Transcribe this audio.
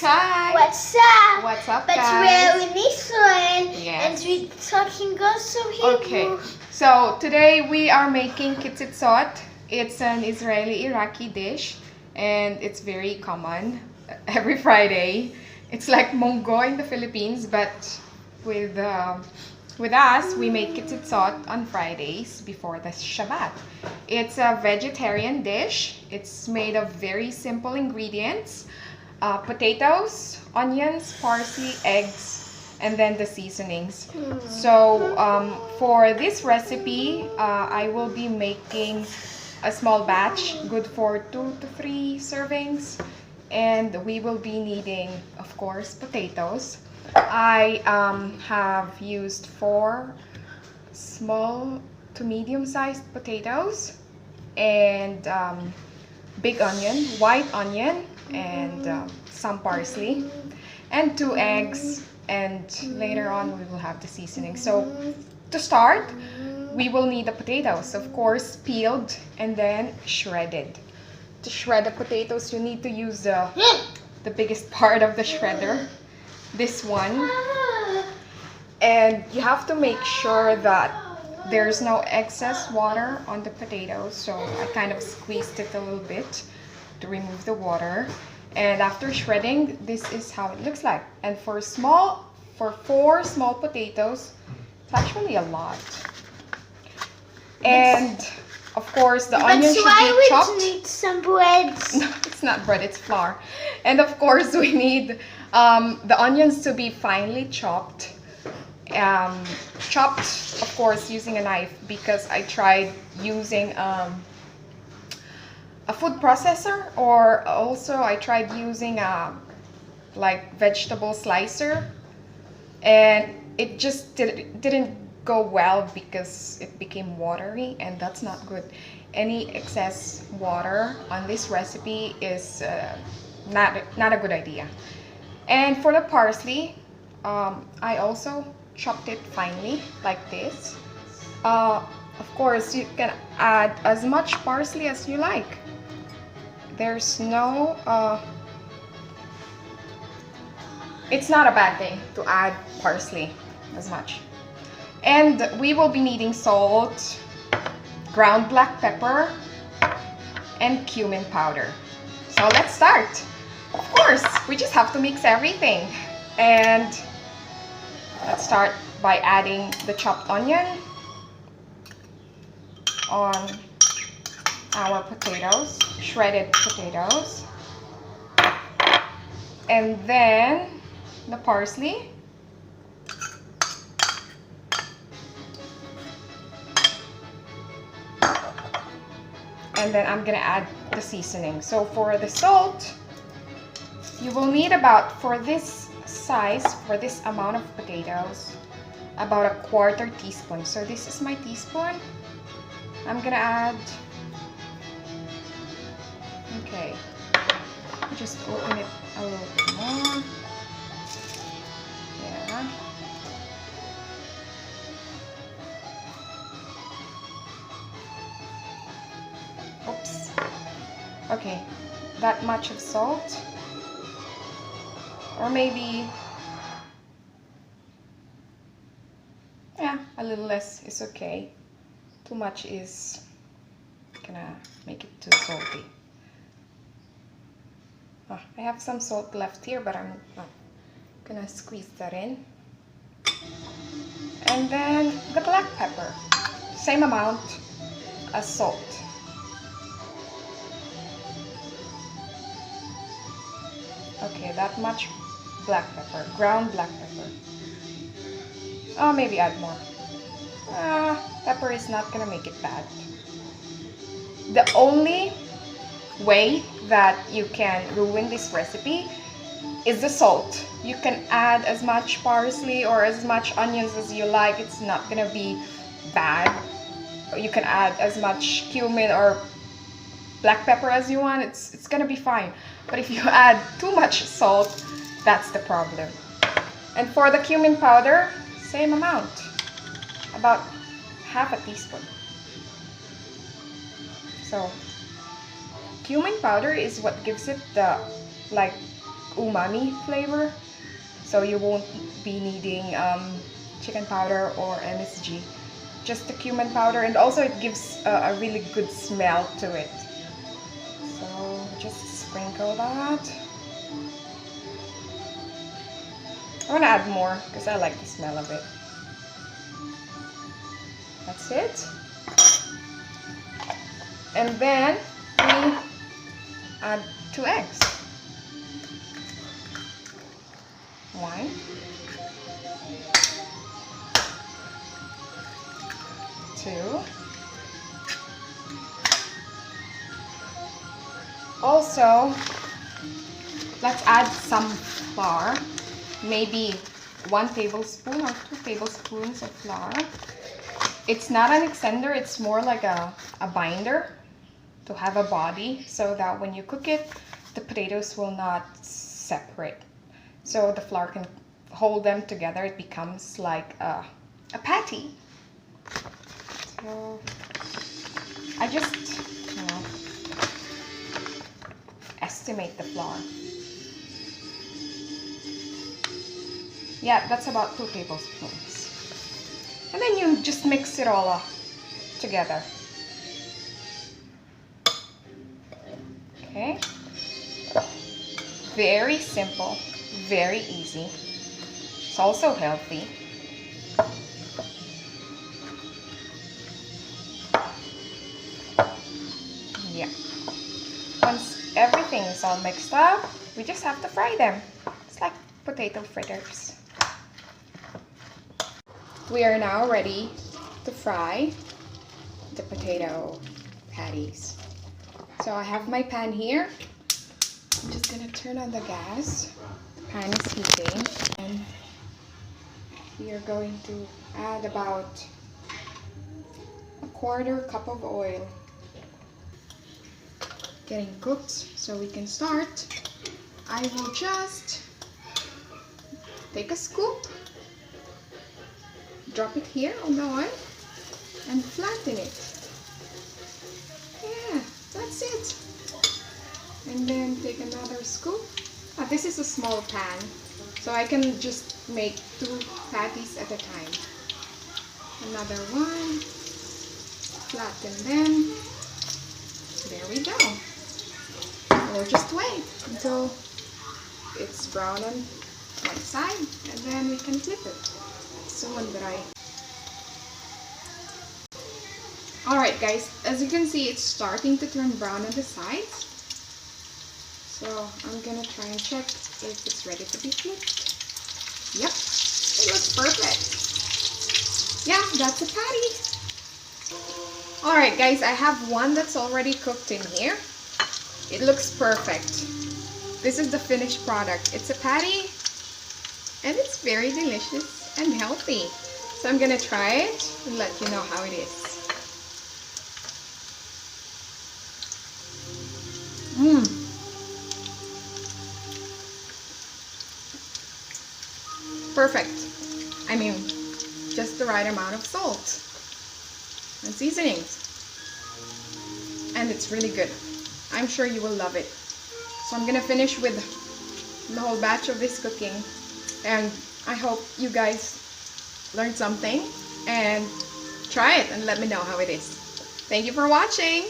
Hi. What's up? What's up, but guys? we're in Israel Yes. and we're talking also Hebrew. Okay, so today we are making Kitsitsot. It's an Israeli-Iraqi dish and it's very common every Friday. It's like Monggo in the Philippines, but with us, we make Kitsitsot on Fridays before the Shabbat. It's a vegetarian dish. It's made of very simple ingredients. Potatoes, onions, parsley, eggs, and then the seasonings. So for this recipe, I will be making a small batch, good for 2 to 3 servings. And we will be needing, of course, potatoes. I have used 4 small to medium-sized potatoes and big onion, white onion, and some parsley, and 2 eggs, and later on we will have the seasoning. So to start, we will need the potatoes, of course, peeled and then shredded. To shred the potatoes, you need to use the biggest part of the shredder, this one, and you have to make sure that there's no excess water on the potatoes. So I kind of squeezed it a little bit to remove the water, and after shredding, this is how it looks like. And for 4 small potatoes, it's actually a lot. And of course, the onion should be chopped. But why we need some bread? No, it's not bread, it's flour. And of course, we need the onions to be finely chopped. Chopped, of course, using a knife, because I tried using a food processor, or also I tried using a vegetable slicer, and it just didn't go well because it became watery, and that's not good. Any excess water on this recipe is not a good idea. And for the parsley, I also chopped it finely like this. Of course, you can add as much parsley as you like. There's no it's not a bad thing to add parsley as much. And we will be needing salt, ground black pepper, and cumin powder. So let's start. Of course, we just have to mix everything. And let's start by adding the chopped onion on our potatoes, shredded potatoes. And then the parsley. And then I'm gonna add the seasoning. So for the salt, you will need about, for this size, for this amount of potatoes, about 1/4 teaspoon. So this is my teaspoon. I'm gonna add, okay, just open it a little bit more. Yeah. Oops. Okay, that much of salt, or maybe, yeah, a little less is okay. Too much is gonna make it too salty. Oh, I have some salt left here, but I'm not gonna squeeze that in. And then the black pepper, same amount as salt. Okay, that much black pepper, ground black pepper. Oh, maybe add more. Pepper is not gonna make it bad. The only way that you can ruin this recipe is the salt. You can add as much parsley or as much onions as you like. It's not gonna be bad. You can add as much cumin or black pepper as you want. It's gonna be fine. But if you add too much salt, that's the problem. And for the cumin powder, same amount, about 1/2 teaspoon. So cumin powder is what gives it the umami flavor. So you won't be needing chicken powder or MSG. Just the cumin powder, and also it gives a really good smell to it. So just sprinkle that. I want to add more because I like the smell of it. That's it. And then we add 2 eggs. 1. 2. Also, let's add some flour. Maybe 1 tablespoon or 2 tablespoons of flour. It's not an extender, it's more like a binder to have a body so that when you cook it, the potatoes will not separate. So the flour can hold them together. It becomes like a patty. So I just, estimate the flour. Yeah, that's about 2 tablespoons. And then you just mix it all up together. Okay. Very simple, very easy. It's also healthy. Yeah. Once everything is all mixed up, we just have to fry them. It's like potato fritters. We are now ready to fry the potato patties. So I have my pan here. I'm just gonna turn on the gas. The pan is heating, and we are going to add about 1/4 cup of oil. Getting cooked, so we can start. I will just take a scoop, drop it here on the oil, and flatten it. Yeah, that's it. And then take another scoop. This is a small pan, so I can just make 2 patties at a time. Another one, flatten them. There we go. We'll just wait until it's brown on one side, and then we can flip it. Soon dry. Alright guys, as you can see, it's starting to turn brown on the sides. So I'm gonna try and check if it's ready to be flipped. Yep, it looks perfect. Yeah, that's a patty. Alright guys, I have one that's already cooked in here. It looks perfect. This is the finished product. It's a patty, and it's very delicious and healthy. So I'm gonna try it and let you know how it is. Perfect. I mean, just the right amount of salt and seasonings. And it's really good. I'm sure you will love it. So I'm gonna finish with the whole batch of this cooking, and I hope you guys learned something and try it and let me know how it is. Thank you for watching.